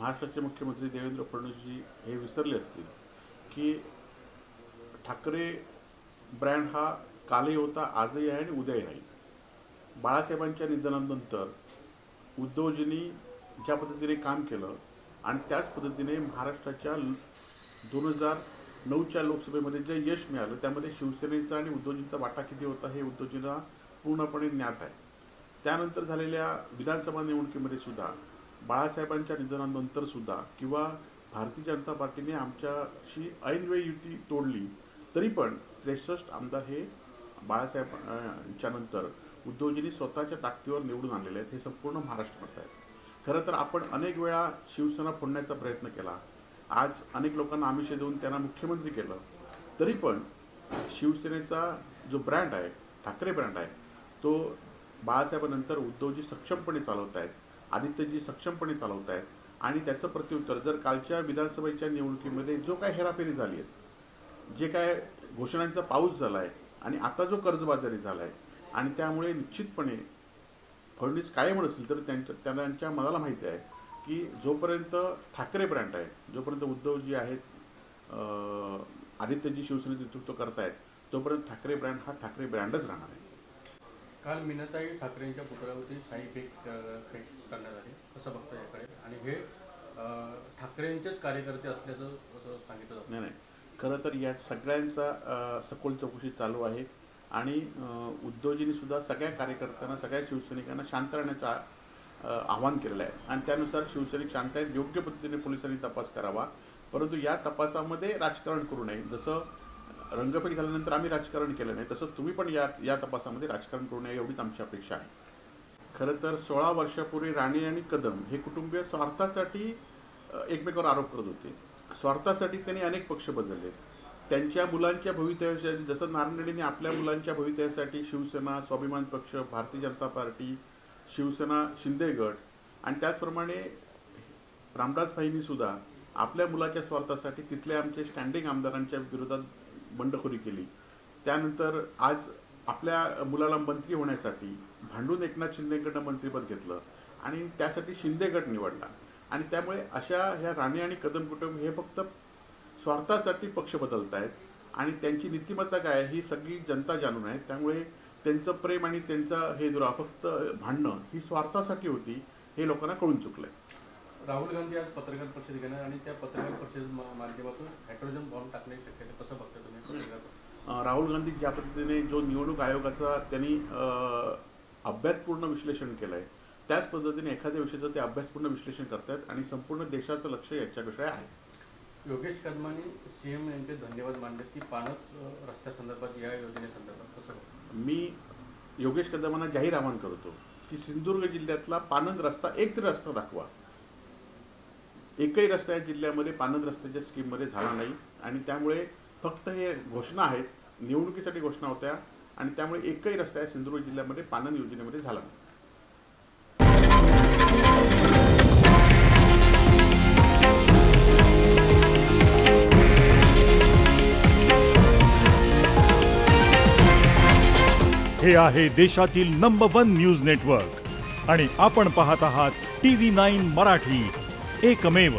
महाराष्ट्राचे मुख्यमंत्री देवेंद्र फडणवीसजी हे विसरले असतील की ठाकरे ब्रँड हा कालही होता, आजही आहे आणि उद्याही राहील. बाळासाहेबांच्या निधनानंतर उद्धवजींनी ज्या पद्धतीने काम केलं आणि त्याच पद्धतीने महाराष्ट्राच्या 2009च्या लोकसभेमध्ये जे यश मिळालं त्यामध्ये शिवसेनेचा आणि उद्धवजींचा वाटा किती होता हे उद्धवजींना पूर्णपणे ज्ञात आहे. त्यानंतर झालेल्या विधानसभा निवडणुकीमध्ये सुद्धा बाळासाहेबांच्या निधनानंतर सुद्धा किंवा भारतीय जनता पार्टीने आमच्याशी ऐनवेळी युती तोडली तरी पण 63 आमदार हे बाळासाहेबांच्या नंतर उद्धवजींनी स्वतःच्या ताकदीवर निवडून आणलेले आहेत. हे संपूर्ण महाराष्ट्र करत आहेत. खरं तर आपण अनेक वेळा शिवसेना फोडण्याचा प्रयत्न केला, आज अनेक लोकांना आमिष देऊन त्यांना मुख्यमंत्री केलं, तरी पण शिवसेनेचा जो ब्रँड आहे, ठाकरे ब्रँड आहे, तो बाळासाहेबांनंतर उद्धवजी सक्षमपणे चालवत आहेत, आदित्यजी सक्षमपणे चालवत आहेत. आणि त्याचं प्रत्युत्तर जर कालच्या विधानसभेच्या निवडणुकीमध्ये जो काय हेराफेरी झाली आहे, जे काय घोषणांचा पाऊस झाला आहे आणि आता जो कर्जबाजारी झाला आहे आणि त्यामुळे निश्चितपणे फडणवीस कायम नसेल तर त्यांच्या मनाला माहिती आहे की जोपर्यंत ठाकरे ब्रँड आहे, जोपर्यंत उद्धवजी आहेत, आदित्यजी शिवसेनेचं नेतृत्व करतायत, तोपर्यंत ठाकरे ब्रँड हा ठाकरे ब्रँडच राहणार आहे. काल मीनाताई ठाकरेंच्या पुतळ्यावरती शाई फेक करण्यात आली, कसं बघता याकडे? आणि हे ठाकरेंचेच कार्यकर्ते असल्याचं असं सांगितलं जातं. नाही, खरं तर या सगळ्यांचा सखोल चौकशी चालू आहे आणि उद्धवजींनी सुद्धा सगळ्या कार्यकर्त्यांना, सगळ्या शिवसैनिकांना शांत राहण्याचं आवाहन केलेलं आहे आणि त्यानुसार शिवसैनिक शांत आहेत. योग्य पद्धतीने पोलिसांनी तपास करावा, परंतु या तपासामध्ये राजकारण करू नये. जसं रंगपेठ झाल्यानंतर आम्ही राजकारण केलं नाही, तसं तुम्ही पण या तपासामध्ये राजकारण करू नये एवढीच आमची अपेक्षा आहे. खरं तर 16 वर्षापूर्वी राणे आणि कदम हे कुटुंबीय स्वार्थासाठी एकमेकावर आरोप करत होते. स्वार्थासाठी त्यांनी अनेक पक्ष बदलले. त्यांच्या मुलांच्या भवितव्यासाठी, जसं नारायण राणेंनी आपल्या मुलांच्या भवितव्यासाठी शिवसेना, स्वाभिमान पक्ष, भारतीय जनता पार्टी, शिवसेना, शिंदे गट आणि त्याचप्रमाणे रामदासभाईंनी सुद्धा आपल्या मुलाच्या स्वार्थासाठी तिथल्या आमचे स्टँडिंग आमदारांच्या विरोधात बंडखोरी केली. त्यानंतर आज आपल्या मुलाला मंत्री होण्यासाठी भांडून एकनाथ शिंदेकडनं मंत्रिपद घेतलं आणि त्यासाठी शिंदे गट निवडला. आणि त्यामुळे अशा ह्या राणे आणि कदम कुटुंब हे फक्त स्वार्थासाठी पक्ष बदलत आहेत आणि त्यांची नीतिमत्ता काय ही सगळी जनता जाणून आहे. त्यामुळे त्यांचं प्रेम आणि त्यांचं हे दुरा फक्त भांडणं ही स्वार्थासाठी होती हे लोकांना कळून चुकलंय. राहुल गांधी आज पत्रकार परिषद घेणार आणि त्या पत्रकार परिषद माध्यमातून हायड्रोजन बॉम्ब टाकण्याची शक्यता कसं बघता तुम्ही? राहुल गांधी ज्या पद्धतीने जो निवडणूक आयोगाचा त्यांनी अभ्यासपूर्ण विश्लेषण केलं आहे त्याच पद्धतीने एखाद्या विषयाचं ते अभ्यासपूर्ण विश्लेषण करतात आणि संपूर्ण देशाचं लक्ष याच्याकडे आहे. योगेश कदमांनी सीएम यांचे धन्यवाद मानले की पाणत रस्त्यासंदर्भात, या योजनेसंदर्भात कसं? मी योगेश कदमांना जाहीर आवाहन करतो की सिंधुदुर्ग जिल्ह्यातला पाणंद रस्ता एक तरी रस्ता दाखवा. एकही रस्ता या जिल्ह्यामध्ये पाणंद रस्त्याच्या स्कीममध्ये झाला नाही आणि त्यामुळे फक्त हे घोषणा आहेत, निवडणुकीसाठी घोषणा होत्या आणि त्यामुळे एकही रस्ता या सिंधुदुर्ग जिल्ह्यामध्ये पाणंद योजनेमध्ये झाला नाही. हे आहे देशातील नंबर 1 न्यूज नेटवर्क आणि आपण पाहत आहात TV9 मराठी, एकमेव.